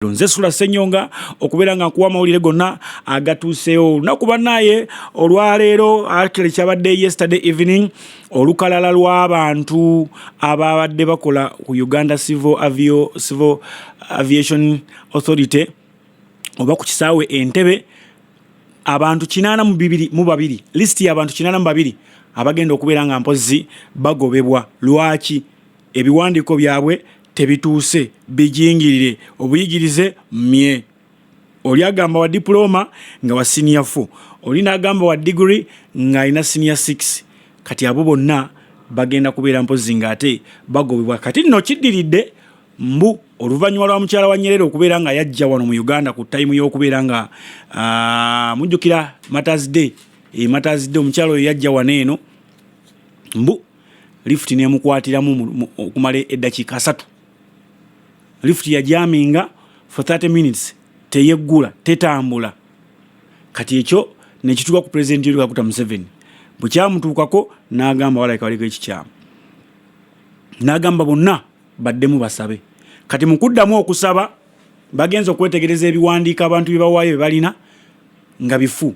Nze Sula Ssenyonga okubeera nga nkuwa amawulire gonna agatuuseewo olunaku naye olwaleero actually kyabadde yesterday evening olukalala lw'abantu ababadde bakola ku Uganda Civil Aviation Authority oba ku kisaawe Entebbe abantu 82 list y'abantu 82 abagenda okubeera nga mpozi bagobebwa lwaki ebiwandiiko byabwe tebituuse bijingirire obuyigirize mye oli agamba wa diploma nga wa senior 4 oli n'agamba wa degree nga ina senior 6 kati abo bonna bagenda kubeera mpozi nga ate bagobebwa kati nno kiddiridde mbu oluvannyuma lwa mukyala wa Nyerere okubeera nga yajja wano mu Uganda ku time y'okubeera nga mujjukira Mother's Day omukyala oyo yajja wano eno mbu lift nemukwatiramu okumala eddakiika 3 lift ya jaminga for 30 minutes teyeggula tetambula kati ekyo nekituuka ku president Yoweri Kaguta Museveni bukyamutuukako n'agamba walayika waliko ekikyamu n'agamba bonna baddemu basabe kati mukuddamu okusaba bagenza okwetegereza ebiwandiika abantu bye bawaayo bye balina nga bifu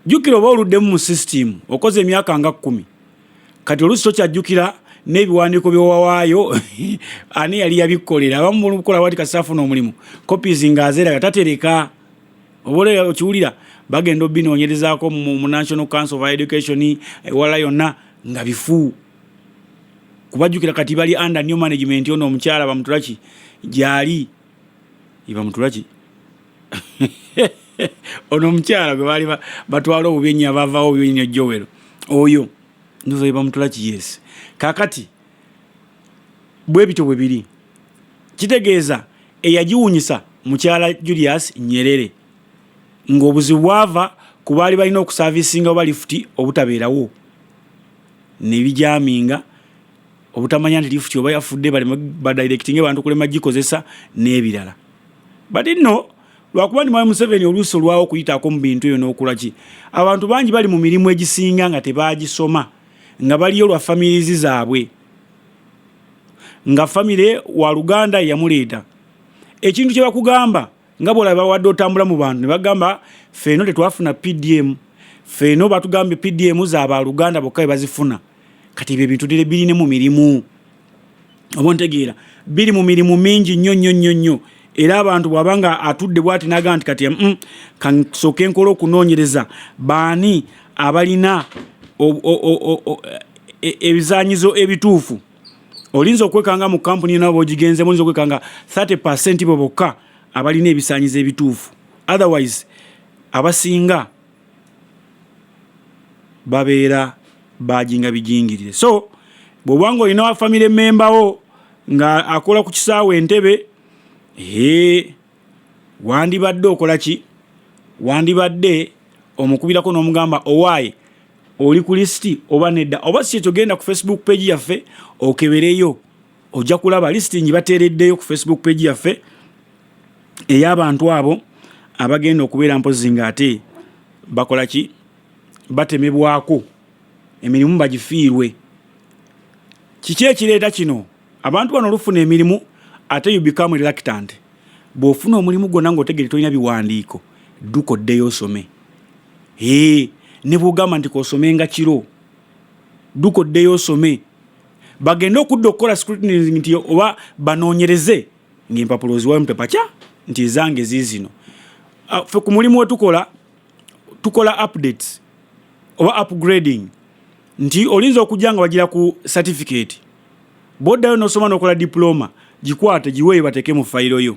jjukira oba oluddemu mu system okoze emyaka nga 10 kati olusi tokyajjukira n'ebiwandiiko by'owawaayo ani yali yabikolera abamu mukola wati kasafuna omulimu copies ng'azeera tatereka obola okiwulira bagenda obbinoonyerezaako mu National Council of Education ewala yonna nga bifu kubajjukira kati bali under new management ono omukyala bamutulaki gyali ibamutulaki ono omukyala gwe bali batwala obubyenyi abavaawo obubyenyi ejjowero oyo nduva ibamutulaki yes kakati bwe bityo bwe biri kitegeeza eyagiwunyisa mukyala Julius Nyerere ng'obuzibu bwava ku baali balina okusavisinga oba lifuti obutabeerawo nebijaminga obutamanya nti lifuti oba yafudde badirectinga abantu kulema gikozesa n'ebirala but nno lwakuba ndi Mwami Museveni oluusi olwawo okuyitaako mu bintu eyo n'okulaki abantu bangi bali mu mirimu egisinga nga tebagisoma nga baliyo lwa families zaabwe nga family wa Luganda yamuleeta ekintu kye bakugamba nga bwolaba wadde otambula mu bantu ne bagamba feno tetwafuna PDM feno batugambe PDM zaaba Luganda bokka bazifuna kati ebyo bintu dire birine mu mirimu obontegeera biri mu mirimu mingi nnyo era abantu bwabanga atudde bwati naga nti kati kan soke nkolo okunoonyereza baani abalina ebizanyizo ebituufu olinza okwekanga mu kampuni nabo ogigenze olinza okwekanga 30% bokka abalina ebisanyizo ebituufu otherwise abasinga babeera bajinga bijingirire so bwobanga olina wa family member wo nga akola ku kisaawe Entebbe wandibadde okola ki wandibadde omukubirako n'omugamba owaaye oli ku listi oba nedda oba si ekyo ku Facebook page yaffe okebereyo ojja kulaba listing bateereddeyo ku Facebook page yaffe ey'abantu abo abagenda okubeera mpozi nga ate bakola ki batemebwako emirimu bagifiirwe kiki ekireeta kino abantu bano olufuna emirimu ate you become reluctant bw'ofuna omulimu gwonna ng'otegere tolina biwandiiko dduka oddeyo osome ne bw'ogamba nti kosome nga kiro dduka oddeyo osome bagende okudda okukola scrutiny nti oba banoonyereze ng'empapulo oziwayo mutepakya nti ezange ziizino ffe ku mulimu we tukola updates oba upgrading nti olinza okujja nga bagira ku certificate bw'oddayo n'osoma n'okola diploma gikwate giweeyo bateeke mu fayiro yo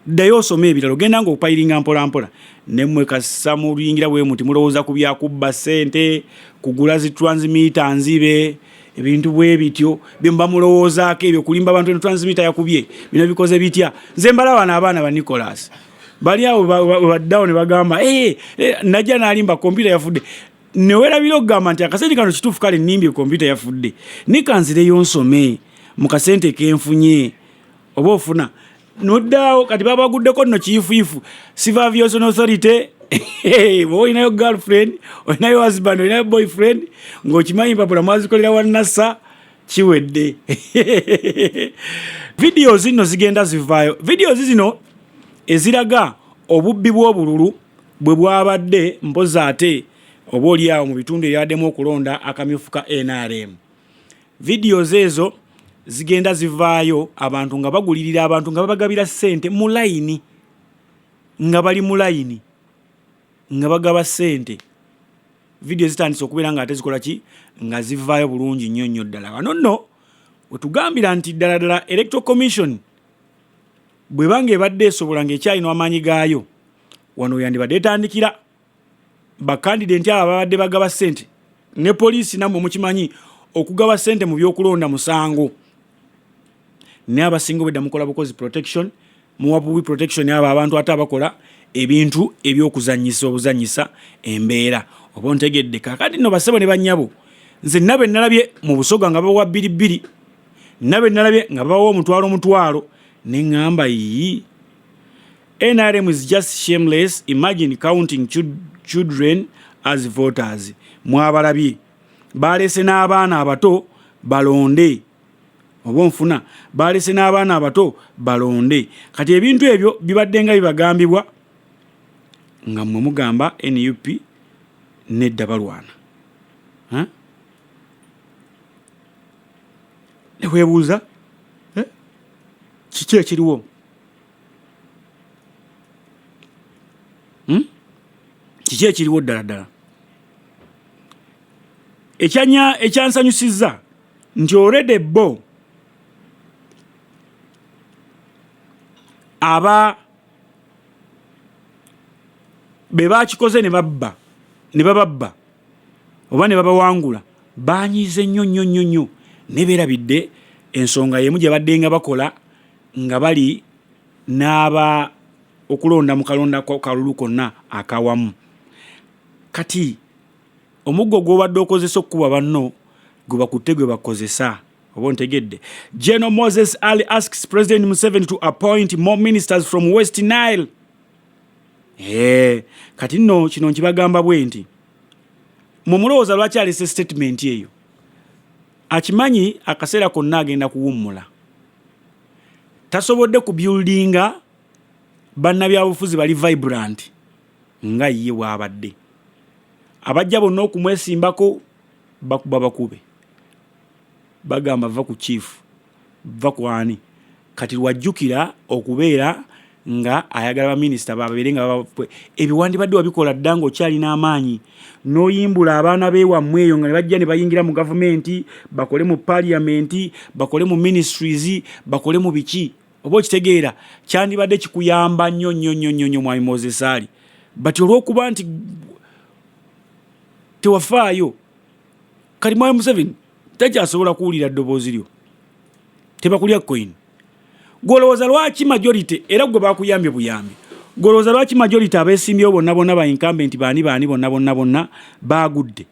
ddayo osome ebirala ogenda nga okupayiringa mpolampola nemmwe kasa muluyingira bwe muti mulowooza ku byakubba ssente kugula zi transmitter nzibe ebintu bwe bityo bye mba mulowoozaako ebyo kulimba abantu ne transmitter yakubye bino bikoze bitya nze mbalaba n'abaana ba Nicholas bali awo baddawo ne bagamba najja n'alimba kompyuta yafudde newerabira okugamba nti akasente kano kituufu kale nnimbye kompyuta yafudde nikanzireyo nsome mu kasente kenfunye oba ofuna noddaawo kati babaguddeko nno kiifuifu Civil Aviation Authority olinayo girlfriend olinayo husband olinayo boyfriend ng'okimanyi mpapula mwazikolera wannassa kiwedde videos zino zigenda zivaayo videos zino eziraga obubbi bw'obululu bwe bwabadde mpoza ate oba oliawo mu bitundu ebyaddemu okulonda akamyufu ka NRM. Videos ezo zigenda zivaayo abantu nga bagulirira abantu nga babagabira ssente mu layini, nga bali mu layini nga bagaba ssente. Video zitandise okubeera nga ate zikola ki nga zivaayo bulungi nnyo nnyo ddala. Wano nno wetugambira nti ddala ddala Electoral Commission bwe bange ebadde esobola ng'ekyalina amaanyi gaayo, wano yandibadde etandikira bakandidenti abo babadde bagaba ssente ne poliisi nammwe mukimanyi okugaba ssente mu byokulonda musango, ne abasinga obwedda mukola bukozi protection, muwapubi protection abo abantu ate abakola ebintu ebyokuzanyisa obuzanyisa embeera. Oba ntegedde kakati nno basebo ne bannyabo, nze nabe nalabye mu Busoga nga bawa 2 nabe nalabye nga bawa omutwalo ne ngamba yi NRM is just shameless. Imagine counting children as voters. Mwabalabye balese n'abaana abato balonde, oba nfuna balese n'abaana abato balonde. Kati ebintu ebyo bibadde nga bibagambibwa nga mmwe mugamba NUP nedda balwana. Ne weebuuza kiki ekiriwo? Kiki ekiriwo ddala ddala? Ekyansanyusizza nti already bo aba be bakikoze ne bababba oba ne babawangula banyize nnyo ne beerabidde ensonga y'emu gye badde nga bakola nga bali n'aba okulonda mu kalonda kalulu konna akawamu. Kati omuggo gw'obadde okozesa okukuba banno gwe bakutte gwe bakozesa, oba ntegedde. General Moses Ali asks President Museveni to appoint more ministers from West Nile. Kati nno kino nkibagamba bwe nti mumulowooza lwaki alese statement eyo, akimanyi akaseera konna agenda kuwummula. Tasobodde ku buildinga bannabyabufuzi bali vibrant nga ye bwabadde. Abajja bonna okumwesimbako bakuba bakube, bagamba va ku chief, va ku ani. Kati wajjukira okubeera nga ayagala baminisita babeere nga ebiwandibadde wabikola dda ng'okyali n'amaanyi, n'oyimbula abaana beewammwe eyo nga ne bajja ne bayingira mu gavumenti, bakole mu parliamenti, bakole mu ministries, bakole mu biki. Oba okitegeera kyandibadde kikuyamba nnyo Mwami Moses Ali. Bati olw'okuba nti tewafaayo, kati Mwami Museveni takyasobola kuwulira ddoboozi lyo, tebakulya coin. Golowooza lwaki majority era gwe bakuyambye buyambi, golowooza lwaki majority abeesimbyewo bonna ba incumbent baani bonna baagudde?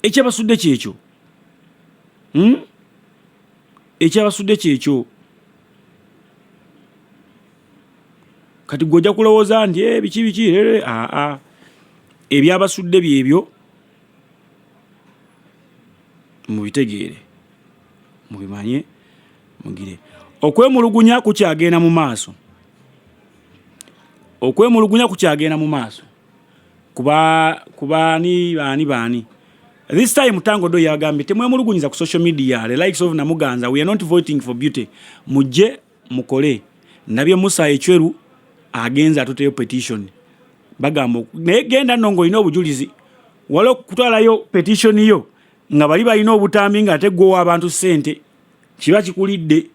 Ekyabasudde kyekyo, ekyabasudde kyekyo. Kati gojja kulowooza nti biki ebyabasudde byebyo mubitegeere, mubimanye, mugire. Okwemulugunya kukyagenda mu maaso, okwemulugunya kukyagenda mu maaso kubaani. This time Tango do yagambye temwemulugunyiza ku social media, the likes of Namuganza, we are not voting for beauty. Mujje mukole. Nabye Musa Echweru agenza atuteyo petition. Bagamba naye genda nongo ino obujulizi walo kutwalayo petition yo nga bali balina obutambi nga ate gwo abantu ssente, kiba kikulidde.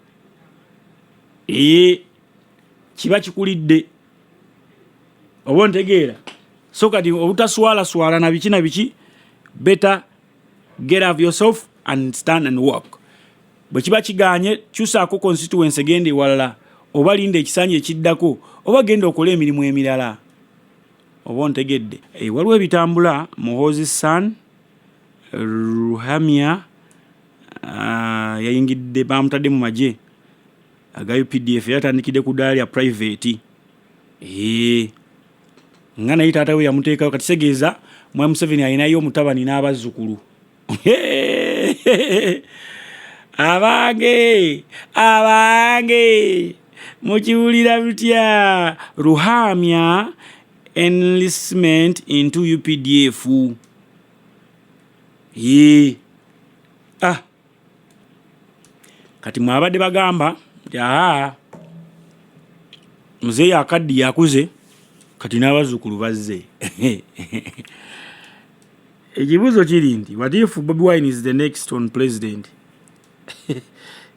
Kiba kikulidde. Oba ntegeera. So kati obutaswala na biki better get out of yourself and stand and walk. Bwe kiba kiganye kyusaako constituency gende walala, oba linda ekisanja ekiddako, oba genda okola emirimu emirala. Oba ntegedde. Waliwo ebitambula Muhoozi San Ruhamia yayingidde bamutadde mu magye aga UPDF, yatandikidde ku ddaala ya private. Nga naye taata we yamuteekayo. Kati tegeeza Mwami Museveni alinayo omutabani n'abazzukulu. Abange mukiwulira bitya Ruhamya enlistment into UPDF kati mwabadde bagamba muzeeyi akaddi yakuze kati n'abazzukulu bazze ekibuuzo kiri nti what if Bobi Wine is the next on president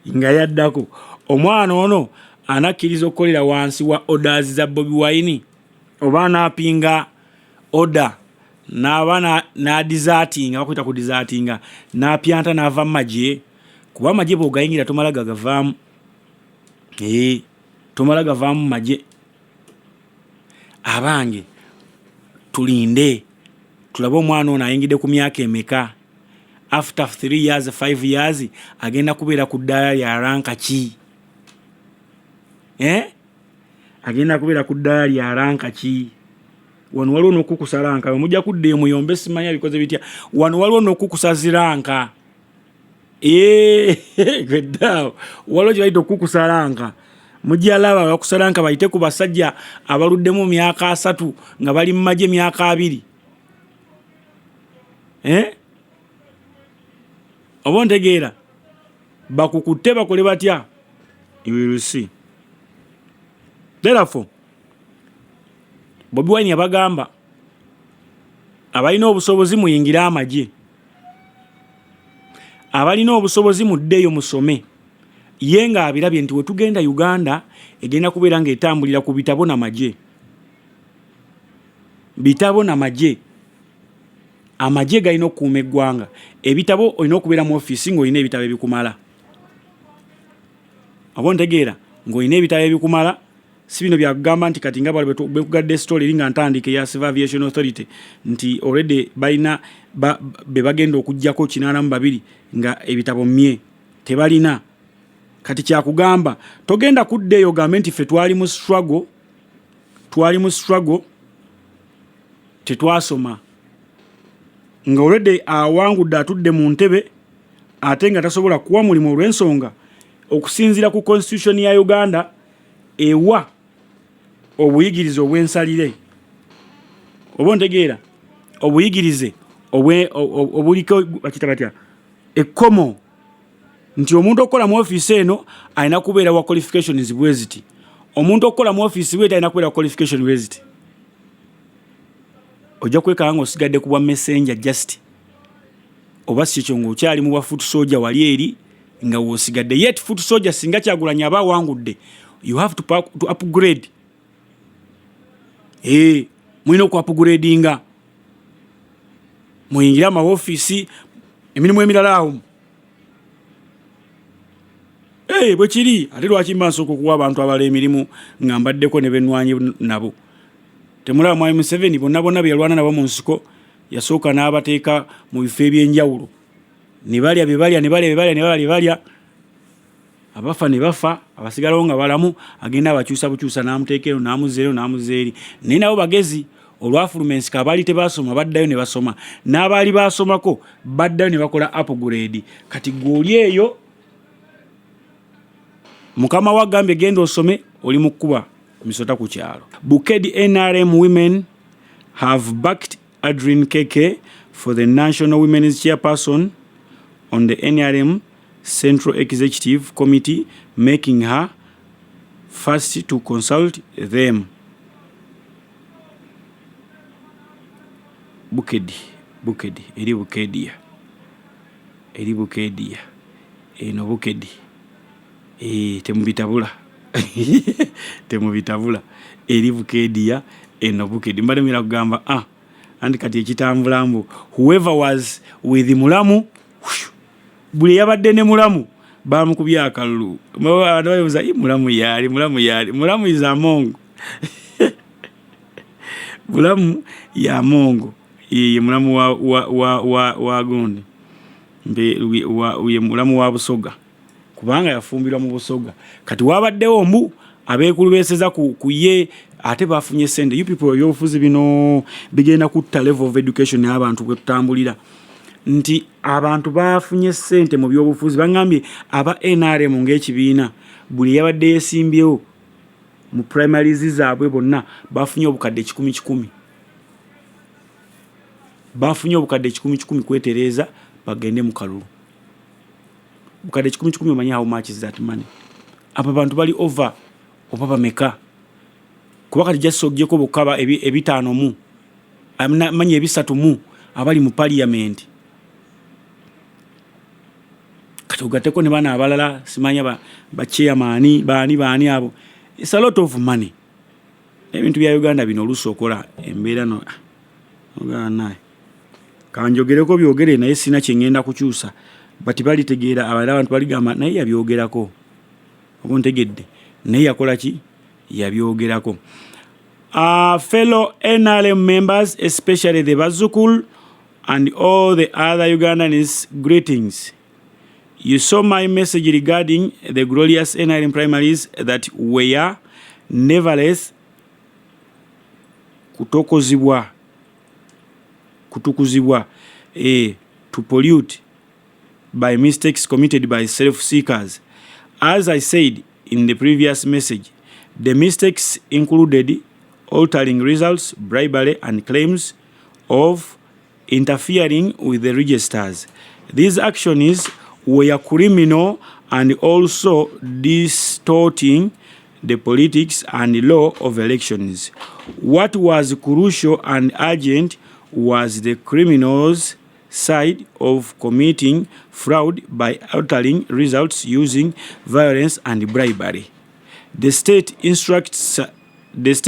nga yaddako omwana ono anakkiriza okukolera wansi wa orders za Bobi Wine oba anaapinga order n'aba n'adizatinga bakwita ku dizatinga n'apyanta n'ava mu magye kuba amagye bw'ogayingira tomala gagavaamu tomala gavaamu magye abange tulinde tulabe omwana ono ayingidde ku myaka emeka after 3 years 5 years agenda kubeera ku ddaala lya ranka ki agenda kubeera ku ddaala lya ranka ki wano waliwo n'okukusa ranka mujja kudda emuyombe simanya bikoze bitya wano waliwo n'okukusa ziranka gweddaawo waliwo kye bayita okukusa ranka mujja laba bakusa ranka bayite ku basajja abaluddemu myaka 3 nga bali mu magye myaka 2 oba ntegeera bakukutte bakole batya iwirusi therefore Bobi Wine yabagamba abalina obusobozi muyingira amagye abalina obusobozi muddeeyo musome ye nga abirabye nti wetugenda Uganda egenda kubeera nga etambulira ku bitabo n'amagye amagye galina okukuuma eggwanga ebitabo olina okubeera mu ofiisi ng'olina ebitabo ebikumala abo ntegeera ng'olina ebitabo ebikumala si bino byakugamba nti kati nga bekugadde story eri nga ntandike ya Civil Aviation Authority nti already balina be bagenda okuggyako 82 nga ebitabo mmye tebalina kati kyakugamba togenda kuddeeyo gambe nti ffe twali mu struggle tetwasoma nga already awangudde atudde mu ntebe ate nga tasobola kuwa mulimu olw'ensonga okusinziira ku constitution ya Uganda ewa obuyigirize obwensalire oba ntegeera obuyigirize obuliko bakita batya ekkomo nti omuntu okukola mu ofiisi eno alina kubeera wa qualifications bweziti omuntu okukola mu ofiisi bwe alina kubeera wa qualification bweziti ojja kwekanga ng'osigadde ku bwa messenger just oba si ekyo ng'okyali mu bwa foot soldier wali eri nga w'osigadde yet foot soldier singa Kyagulanyi aba awangudde you have to upgrade mulina okuupgradinga muyingira amaofiisi emirimu emirala awo bwe kiri ate lwaki mbansooka okuwa abantu abala emirimu nga mbaddeko ne bennwanyi nabo temulaba mwami Museveni bonna bye yalwana nabo mu nsiko yasooka n'abateeka mu bifo ebyenjawulo ne balya abafa ne bafa abasigalawo nga balamu agenda abakyusa bukyusa n'amuteekero n'amuzeero n'amuzeeri naye nabo bagezi olwafulumensi kabaali tebasoma baddayo ne basoma n'abaali basomako baddayo ne bakola upgrade kati gw'oli eyo mukama wa Gambia genda osome oli mu kkuba misota ku kyalo. Bukedi NRM women have backed Adrien Keke for the National Women's Chairperson on the NRM Central Executive Committee, making her first to consult them. Bukedi eri Bukedia eno Bukedi temubitabula eri Bukedia eno Bukedi mbale mira kugamba andi kati ekitambula mbu whoever was with Mulamu buli yabadde ne Mulamu bamukubya akalulu bayoza Mulamu is amongo Mulamu ya mongo ye Mulamu wa gundi ye Mulamu wa Busoga kubanga yafumbirwa mu Busoga kati wabaddewo mbu abeekulubeseza ku ye ate bafunye sente you people y'obufuzi bino bigenda kutta level of education y'abantu kwe tutambulira nti abantu bafunye sente mu by'obufuzi bangambye aba NRM ng'ekibiina buli yabadde yesimbyewo mu primaries zaabwe bonna bafunye obukadde 10,000 bafunye obukadde 10,000 kwetereza bagende mu kalulu. Obukadde 10,000 omanyi how much is that money? Aba bantu bali over oba bameka kuba kati just ogyeko bukaba ebitaano mu manyi ebisatu mu abali mu parliament. Kati ugateko ne bana abalala simanya ba chairman baani abo. It's a lot of money. Ebintu bya Uganda bino olusokola embeera no ogana kanjogereko byogere naye sina kyengenda kukyusa bati bali tegeera abantu baligamba naye yabyogerako okuntegedde naye yakola ki yabyogerako. Fellow NRM members, especially the Bazukul and all the other Ugandans, greetings. You saw my message regarding the glorious NRM primaries that were nevertheless kutukuzibwa to pollute by mistakes committed by self-seekers. As I said in the previous message, the mistakes included altering results, bribery, and claims of interfering with the registers. These actions were criminal and also distorting the politics and law of elections. What was crucial and urgent was the criminals' side of committing fraud by altering results using violence and bribery. The state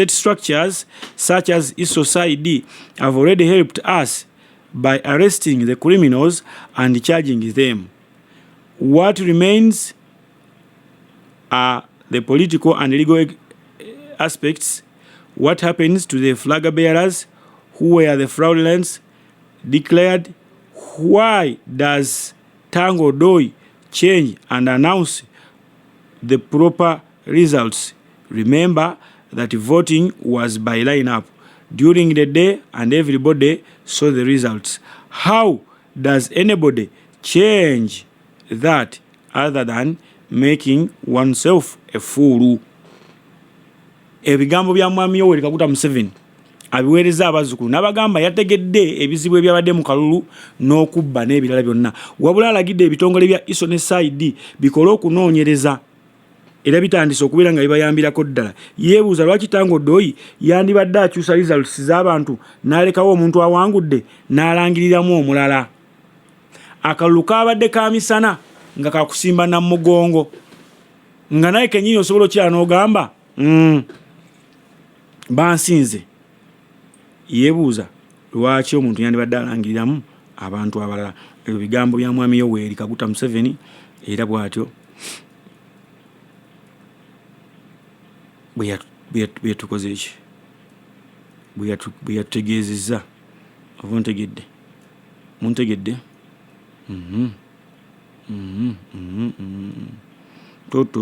structures such as ISOCID have already helped us by arresting the criminals and charging them. What remains are the political and legal aspects. What happens to the flag bearers who were the fraudulents declared? Why does Tango Doi change and announce the proper results? Remember that voting was by lineup during the day and everybody saw the results. How does anybody change that other than making oneself a fool? Ebigambo bya mwami Yoweri Kaguta Museveni abiweereza abazzukulu n'abagamba yategedde ebizibu ebyabadde mu kalulu n'okubba n'ebirala byonna, wabula alagidde ebitongole bya ISO ne SID bikole okunoonyereza era bitandise okubeera nga bibayambirako ddala. Yeebuuza lwaki Tango Doi yandibadde akyusa results z'abantu n'alekawo omuntu awangudde n'alangiriramu omulala. Akalulu kaabadde ka misana nga kakusimba na mugongo nga naye kennyini osobola okyala n'ogamba bansinze. Yeebuuza lwaki omuntu yandibadde alangiriramu abantu abalala. Ebyo bigambo bya mwami Yoweri Kaguta Museveni era bw'atyo bwe tukoze eki bwe yatutegeezezza. Oba ontegedde muntegedde toto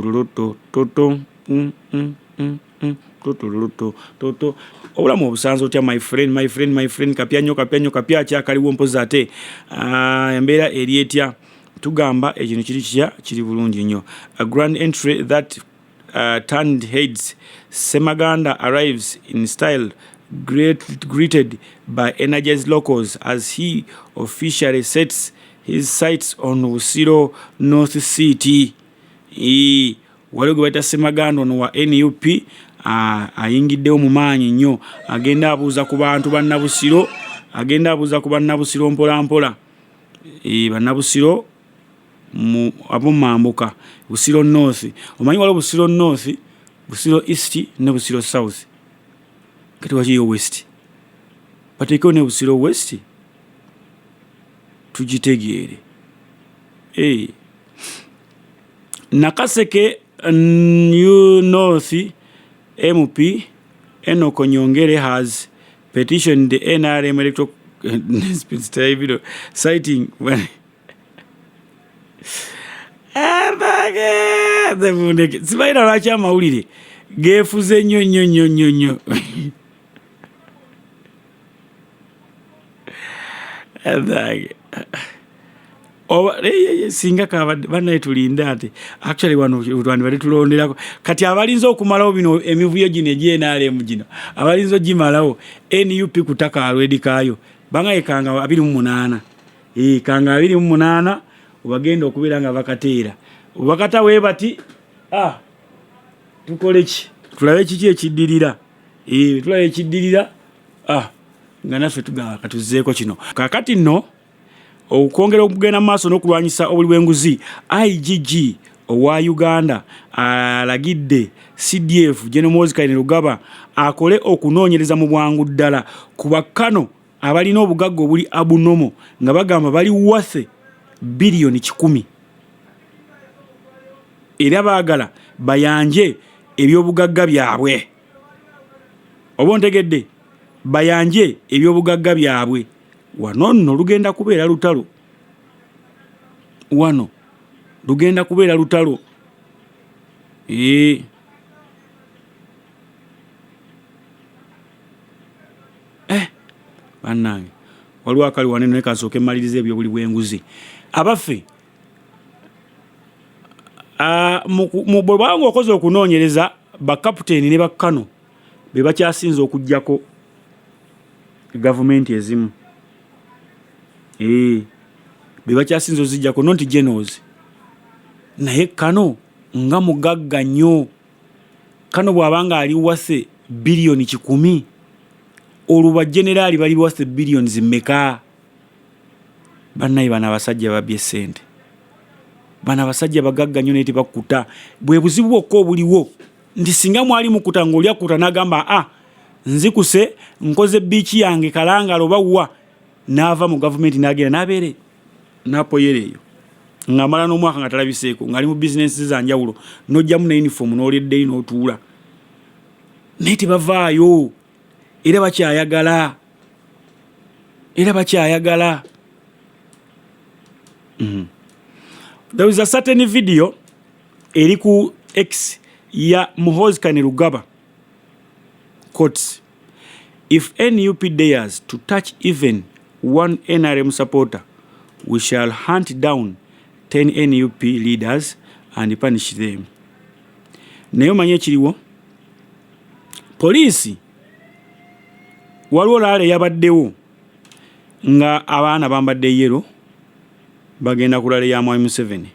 obulamu obusanza otya my friend kapya kyakaliwo mpozi ate embeera eri etya tugamba ekintu kiri bulungi nnyo. A grand entry that turned heads. Semaganda arrives in style, greeted by energized locals as he officially sets his sights on Busiro North City. Waliwo gwe bayita Semaganda ono wa NUP ayingiddewo mu maanyi nnyo, agenda abuuza ku bantu bannabusiro mpola mpola. Bannabusiro abo mambuka Busiro North. Omanyi waliwo Busiro North, Busiro East ne Busiro South. Kati wakiyo West. Batekewo ne Busiro West tugitegeere. Nakaseke New North MP Enoko Nyongere has petitioned the NRM electoral video citing sibaira lwaki amawulire geefuze nnyo singa bannaye tulinda ate actually wano bali tulonderako kati abalinza okumalawo bino emivuyo gino egy'NRM gino abalinza ogimalawo NUP kutaka already kayo bangaye kanga 28 kanga 28 obagenda okubeera nga bakateera obakata webati tukole ki tulabe kiki ekiddirira tulabe ekiddirira nga naffe tugamba katuzeeko kino kakati nno okwongera okugenda maaso n'okulwanyisa obuli bw'enguzi IGG owa Uganda alagidde CDF General Moses Kainerugaba akole okunoonyereza mu bwangu ddala ku bakkano abalina obugagga obuli abunomo nga bagamba bali worth biliyoni 100 era baagala bayanje ebyobugagga byabwe oba ontegedde bayanje ebyobugagga byabwe wano nno lugenda kubeera lutalo wano lugenda kubeera lutalo bannange waliwo akali wanene naye kasooka emaliriza ebyobuli bw'enguzi abaffe bwe bwanga okoze okunoonyereza bakapiteeni ne bakkano be bakyasinza okuggyako gavumenti ezimu be bakyasinza ozijjako nonti generals naye kano nga mugagga nnyo kano bw'abanga ali wase biliyoni 10 oluba generali bali wase biliyoni zimmeka bannaye bana abasajja babbye ssente bana abasajja bagagga nnyo naye tebakkuta bwe buzibu bwokka obuliwo nti singa mwali mukuta ng'oli akkuta n'agamba nzikuse nkoze biiki yange kalangala oba wa n'ava mu gavumenti n'agenda n'abeere n'apoyera eyo ng'amala n'omwaka nga talabiseeko ng'ali mu bizinensi zanjawulo n'ojjamu ne yunifoomu n'oleddeyo n'otuula naye tebavaayo era bakyayagala There is a certain video eri ku X ya Muhoozi Kainerugaba quotes, "If NUP dares to touch even one NRM supporter, we shall hunt down 10 NUP leaders and punish them." Naye omanye ekiriwo poliisi waliwo laale yabaddewo nga abaana bambadde yero bagenda kulala ya Mwami Museveni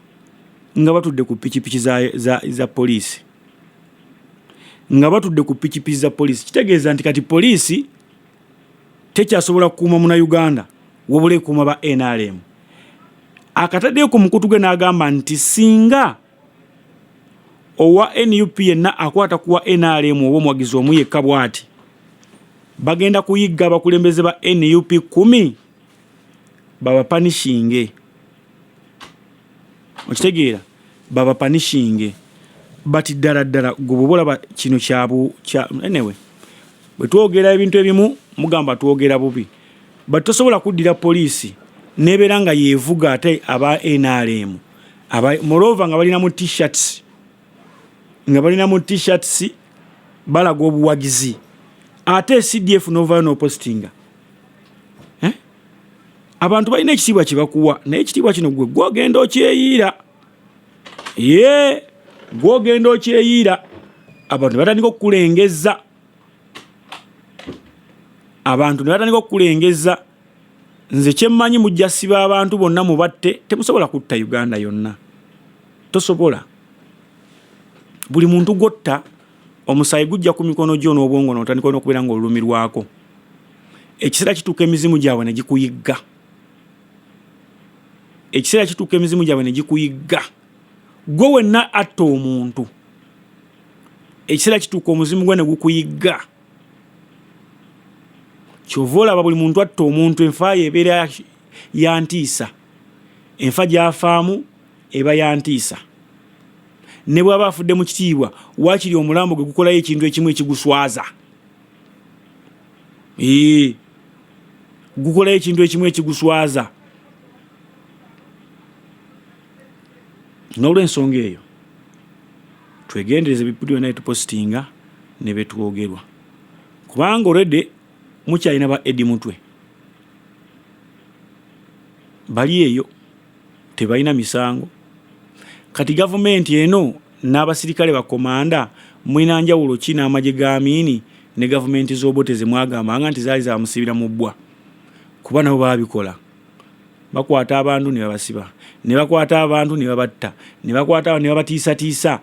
nga batudde ku pikipiki za poliisi kitegeeza nti kati poliisi tekyasobola kukuuma Munnayuganda wabula ekuuma ba NRM. Akataddeyo ku mukutu gwe n'agamba nti singa owa NUP yenna akwata kuwa NRM oba omuwagizi omu yekka bw'ati bagenda kuyigga abakulembeze ba NUP 10 babapanishinge. Okitegeera babapanishinge bati ddala gubobola kino anyway bwe twogera ebintu ebimu mugamba twogera bubi batosobola kuddira poliisi nebeera nga yeevuga ate aba NRM moreover nga balina mu t-shirts balaga obuwagizi ate CDF novayo n'opostinga abantu balina ekitiibwa kye bakuwa naye ekitiibwa kino gwe gwogenda okyeyiira gwogenda okyeyiira abantu batandika okukulengeza nze kyemmanyi mujja siba abantu bonna mubatte temusobola kutta Uganda yonna tosobola buli muntu gotta omusaayi gujja ku mikono gyo n'obwongo n'otandika n'okubeera ng'olumirwako ekiseera kituuka emizimu gyabwe ne gikuyigga gwe wenna atta omuntu ekiseera kituuka omuzimu gwe ne gukuyigga kyova olaba buli muntu atta omuntu enfa ye ebeera yantiisa enfa gy'afaamu eba yantiisa ne bw'aba afudde mu kitiibwa waakiri omulambo gwe gukolayo ekintu ekimu ekiguswaza gukolayo ekintu ekimu ekiguswaza n'olw'ensonga eyo twegendereze bipuliyo naye tupositinga ne betwogerwa kubanga olwedde mukyalina ba Edi Mutwe bali eyo tebalina misango. Kati gavumenti eno n'abasirikale bakomanda mwina njawulo ki n'amagye ga Amini ne gavumenti z'obote ze mwagambanga nti zaali zamusibira mu bbwa? Kuba nabo babikola. Bakwata abantu ne babasiba, ne bakwata abantu ne babatta, ne bakwata abantu ne babatiisatiisa.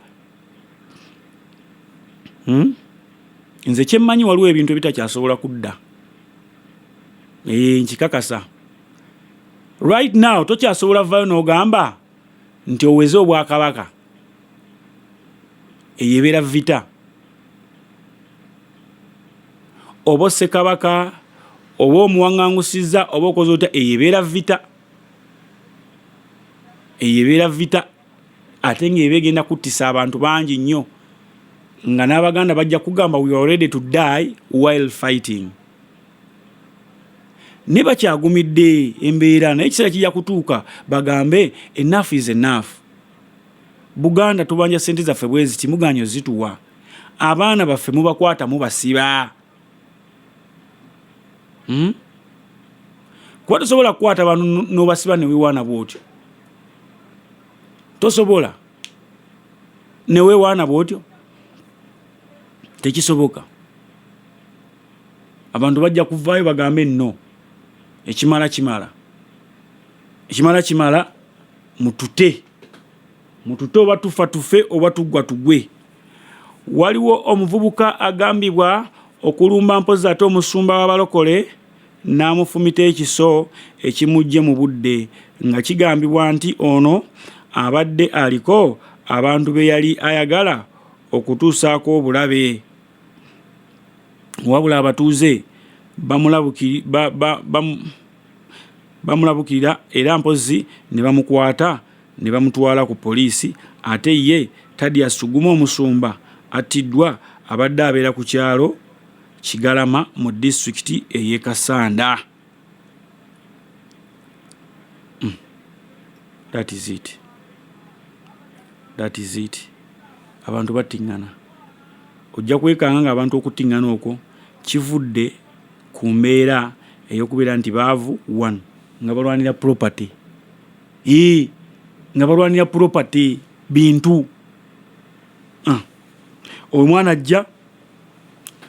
Nze kyemmanyi waliwo ebintu ebitakyasobola kudda. Nkikakasa. Right now tokyasobola vayo n'ogamba nti oweze obwakabaka. Eyebeera vita. Oba Ssekabaka, oba omuwaŋŋangusiza, oba okoze otya, eyebeera vita. Eyebeera vita. Ate ng'eba egenda kuttisa abantu bangi nnyo. Nga n'Abaganda bajja kugamba we are ready to die while fighting. Ne bakyagumidde embeera naye ekiseera kijja kutuuka bagambe enough is enough. Buganda tubanja ssente zaffe bwezi timuganya ozituwa. Abaana baffe mubakwata mubasiba. Kuba tosobola kukwata abantu n'obasiba ne weewaana bw'otyo. Tosobola ne weewaana bw'otyo. Tekisoboka. Abantu bajja kuvaayo bagambe nno. Ekimala kimala. Ekimala kimala mutute. Mutute oba tufa tufe oba tuggwa tugwe. Waliwo omuvubuka agambibwa okulumba mpozi ate omusumba w'abalokole n'amufumita ekiso ekimujje mu budde nga kigambibwa nti ono abadde aliko abantu be yali ayagala okutuusaako obulabe. Wabula abatuuze bamulabukirira era mpozi ne bamukwata ne bamutwala ku poliisi ate ye tadya Suguma omusumba attiddwa abadde abeera ku kyalo Kigalama mu disitulikiti ey'e Kasanda. That is it. That is it. Abantu battingana. Ojja kwekanga nga abantu okuttingana okwo kivudde ku mbeera ey'okubeera nti baavu one nga balwanira property. Nga balwanira property bintu. Omwana ajja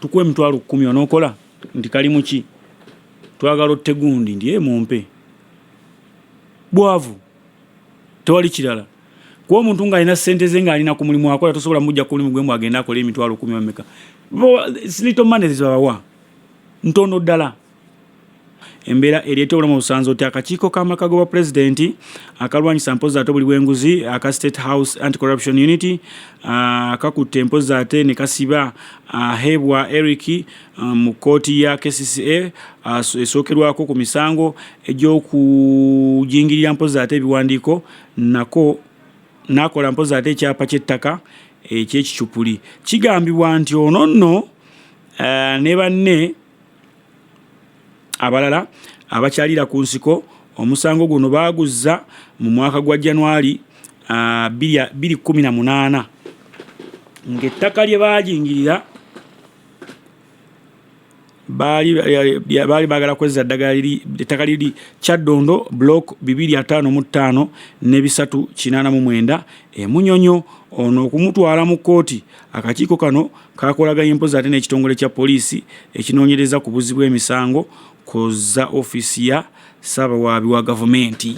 tukuwe emitwalo 10 onookola nti kali muki twagala otte gundi ndi mumpe bwavu tewali kirala. Kuba omuntu ng'alina ssente ze ng'alina ku mulimu akola tosobola mujja ku mulimu gwe agenda akola emitwalo 10 omeka. Little money zibawa ntono ddala. Embeera ereeta obulamu obusanza oti akakiiko k'amaka g'obwa pulezidenti akalwanyisa mpozi ate buli bw'enguzi aka State House Anti-Corruption Unity kakutte empozi ate ne kasiba Hebwa Eric mu kkooti ya KCCA esookerwako ku misango egy'okujingirira mpozi ate ebiwandiiko nako n'akola mpozi ate ekyapa ky'ettaka eky'ekicupuli. Kigambibwa nti ono nno ne banne abalala abakyalira ku nsiko omusango guno baaguzza mu mwaka gwa January 2018 ng'ettaka lye baajingirira baali baagala kwezza ddagala ettaka liri Kyaddondo block 255 ne 389 Munyonyo. Ono okumutwala mu kkooti akakiiko kano kakolaganya empozi ate n'ekitongole kya poliisi ekinoonyereza ku buzzi bw'emisango koza ofisi ya Ssabawaabi wa gavumenti.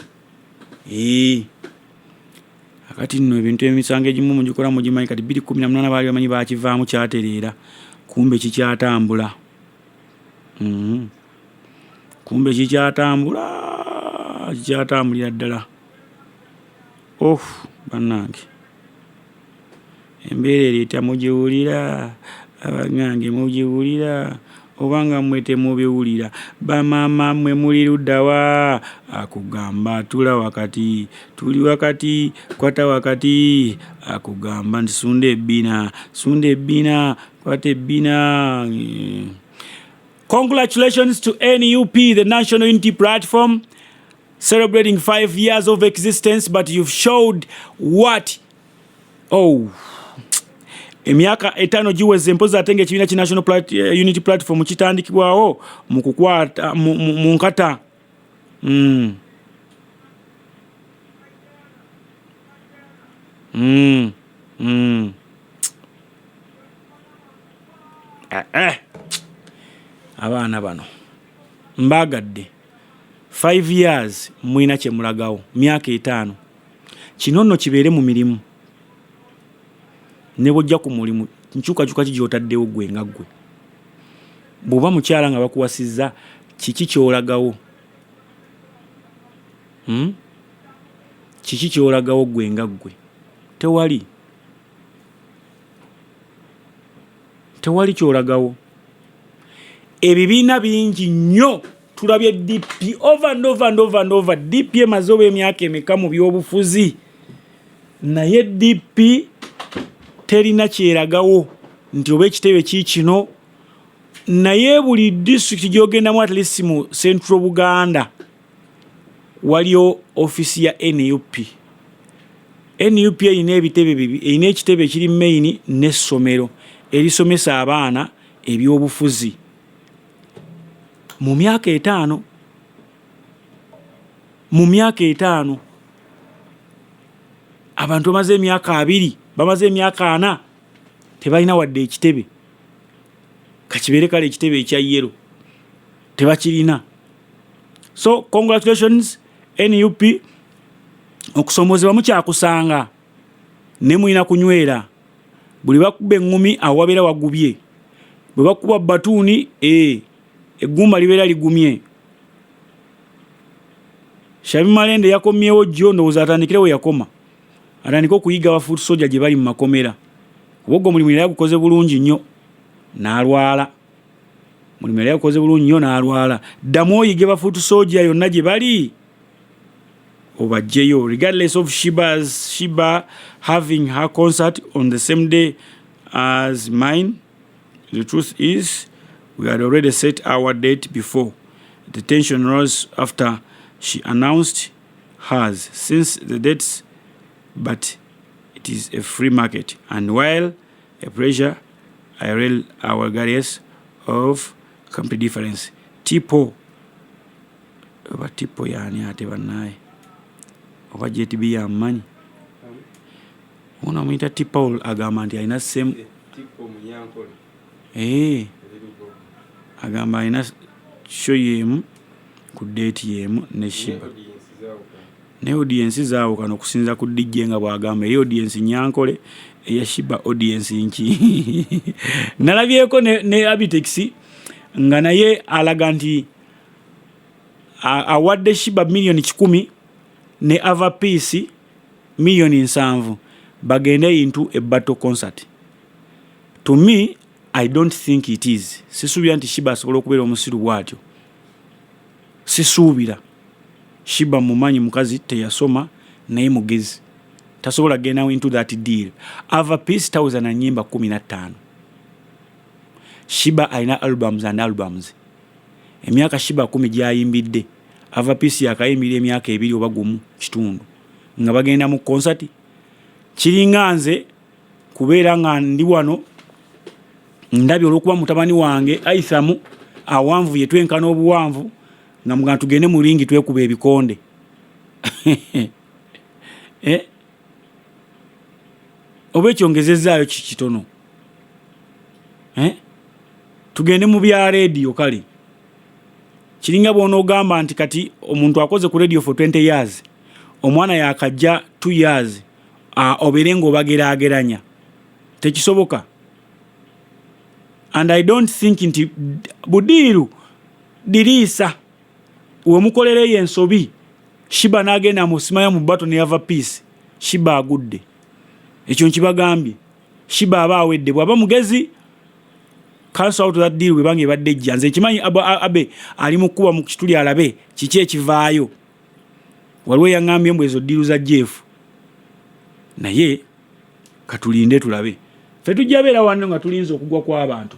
Akati nno ebintu emisango egimu mugikola mugimanyi kati 2018 baali bamanyi bakivaamu kyatereera kumbe kikyatambula. Kumbe kikyatambulira ddala. Bannange embeera ereeta mugiwulira abangange mugiwulira obanga mmwe temubiwulira bamaama mmwe muli luddawa akugamba tula wakati tuli wakati kwata wakati akugamba nti sunda ebbina kwata ebbina. Congratulations to NUP, the National Unity Platform, celebrating 5 years of existence, but you've showed what emyaka 5 giweze mpozi ate ng'ekibiina ki National Unity Platform kitandikibwawo mu kukwata mu nkata Abaana bano mbagadde 5 years mwina kye mulagawo, myaka 5 kino nno kibeere mu mirimu ne bojja ku mulimu nkyukakyuka kijotaddewo gwe nga gwe bw'oba mukyala nga bakuwasizza kiki kyolagawo kiki kyolagawo gwe nga gwe tewali kyolagawo. Ebibiina bingi nnyo tulabye DP over and over DP emaze oba emyaka emeka mu byobufuzi naye DP terina kyeragawo nti oba ekitebe kikino naye buli district gyogendamu at least mu Central Buganda waliyo ofisi ya NUP erina ebitebe bibi, erina ekitebe ekiri main n'essomero erisomesa abaana ebyobufuzi. Mu myaka 5 abantu bamaze emyaka 2 bamaze emyaka 4 tebalina wadde ekitebe kakibeere kale ekitebe ekya yero tebakirina. So congratulations NUP okusomozebwa mukyakusanga ne mwina kunywera buli bakuba engumi awabeera wagubye bwe bakuba batuuni eggumba libeera ligumye. Shabi Malende yakomyewo jjo ndowooza atandikirewo yakoma atandika okuyiga abafuuti soja gye bali mu makomera obwoggo mulimu era gukoze bulungi nnyo n'alwala ddamu oyige bafuuti soja yonna gye bali obajjeyo regardless of Shiba having her concert on the same day as mine. The truth is we had already set our date before. The tension rose after she announced hers since the dates, but it is a free market. And while a pressure, I rail our regardless of complete difference. Tipo yani ate banaye oba JTB yamanyi ono mwita Tipo agamba nti alina same Tipo munyankole agamba alina show yemu ku date yemu ne Shiba ne audience zaawo kano kusinza ku DJ nga bwagamba eyo audience nyankole eya Shiba audience nki nalabyeko ne Abitex nga naye alaga nti awadde Shiba million 10 ne Avapeace million 7 bagende into a battle concert. To me, I don't think it is. Sisuubira nti Shiba asobola okubeera omusiru bwatyo. Sisuubira. Shiba mumanyi mukazi teyasoma naye mugezi. Tasobola genda into that deal. Avapeace tawuza na nyimba 15. Shiba alina albums. Emyaka Shiba 10 gyayimbidde. Avapeace yakayimbira emyaka 2 oba gumu kitundu. Nga bagenda mu concert. Kiringa nze kubeera nga ndi wano ndabye olwokuba mutabani wange Aithamu awanvu yetwenkana obuwanvu nga muganda tugende mu ringi twekuba ebikonde. Oba ekyongezezaayo kitono. Tugende mu bya radio kali. Kiringa bw'onoogamba nti kati omuntu akoze ku radio for 20 years omwana yakajja 2 years oberengo bagerageranya tekisoboka. And I don't think nti Budiru Dirisa wemukolere yensobi Shiba nagenda musimaya mu bato ne Avapeace Shiba agudde ekyo nkibagambye Shiba abawedde bwaba mugezi cancel out that deal webange badde janze kimanyi abe ali mukuba mu kituli alabe kiki ekivaayo waliwo yangambye mbwezo deal za Jeff naye katulinde tulabe fe tujjabeera wano nga tulinze okugwa kw'abantu.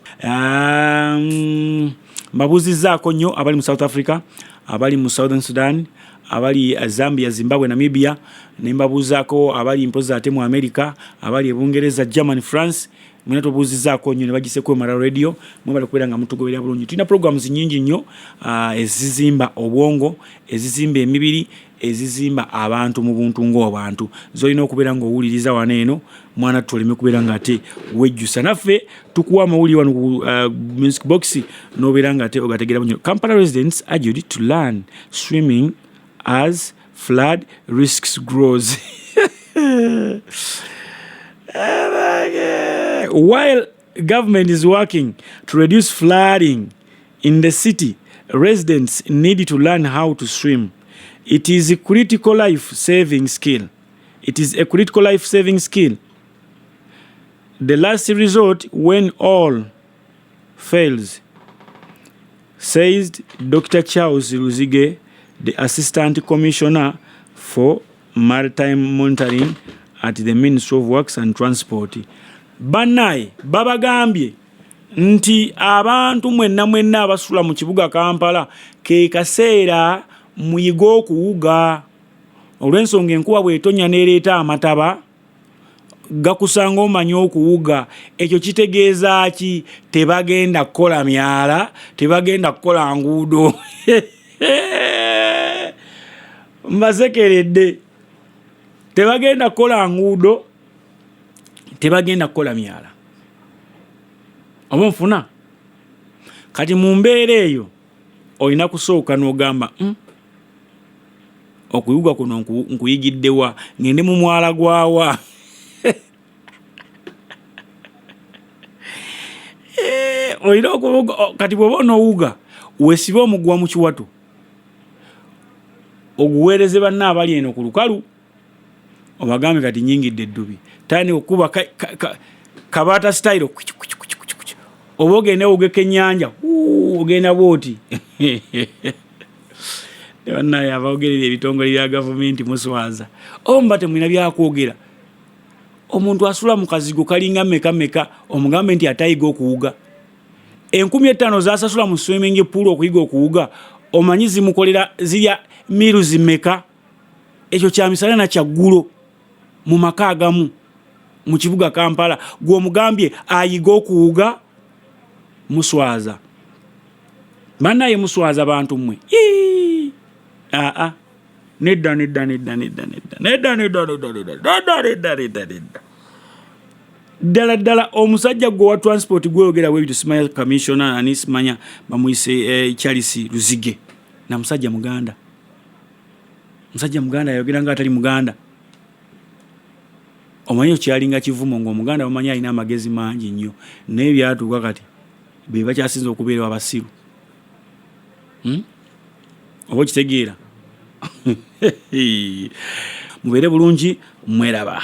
Mbabuuzizzaako nnyo abali mu South Africa, abali mu Southern Sudan, abali Zambia, Zimbabwe, Namibia, ne mbabuuzaako abali mpozi ate mu America, abali Bungereza, Germany, France. Mwina tubuuzizzaako nnyo ne bagiseeko Mara Radio mwebale kubeera nga mutugoberera bulungi. Tulina programs nnyingi nnyo ezizimba obwongo, ezizimba emibiri, ezizimba abantu mu buntu ng'obantu zolina okubeera ng'owuliriza wano eno mwana tuleme kubeera nga ate wejjusa naffe tukuwa amawulire wano ku music box n'obeera nga ate ogategeera bunyo. Kampala residents urged to learn swimming as flood risks grows. While government is working to reduce flooding in the city, residents need to learn how to swim. It is a critical life-saving skill. The last resort when all fails, says Dr. Charles Ruzige, the Assistant Commissioner for Maritime Monitoring at the Ministry of Works and Transport. Bannaye babagambye nti abantu mwenna abasula mu kibuga Kampala ke kaseera muyiga okuwuga olw'ensonga enkuba bw'etonya n'ereeta amataba gakusanga omanyi okuwuga. Ekyo kitegeeza ki? Tebagenda kukola myala, tebagenda kukola nguudo. Mbasekeredde, tebagenda kukola nguudo, tebagenda kukola myala. Oba nfuna kati mu mbeera eyo olina kusooka n'ogamba okuyuga kuno nkuyigiddewa ngende mu mwala gwawa. Olina okuvuga kati bw'oba onowuga weesibe omugwa mu kiwato oguweereze banna abali eno ku lukalu obagambe kati nyingidde eddubi tani okuba kabaata style oba ogende ogeka ennyanja ogenda bwoti. Bannaye abaogerera ebitongole bya gavumenti muswaza omba temulina byakwogera. Omuntu asula mu kazigo kalinga meka omugambe nti atayiga okuwuga. 15,000 zasasula mu swimming pool okuyiga okuwuga omanyi zimukolera zirya miru zimeka. Ekyo kya misala na kyaggulo mu maka agamu mu kibuga Kampala gw'omugambye ayiga okuwuga. Muswaza bannaye, muswaza bantu mmwe. Nedda ddala omusajja gwe wa transport gweyogera bwe bityo simanya commissioner ani simanya bamuyise Charles Ruzige na musajja Muganda yayogera nga atali Muganda. Omanyi kyalinga kivumo ng'Omuganda bamanyi alina amagezi mangi nnyo naye byatuuka kati be bakyasinza okubeera abasiru. Oba okitegeera. Mubeere bulungi, mweraba.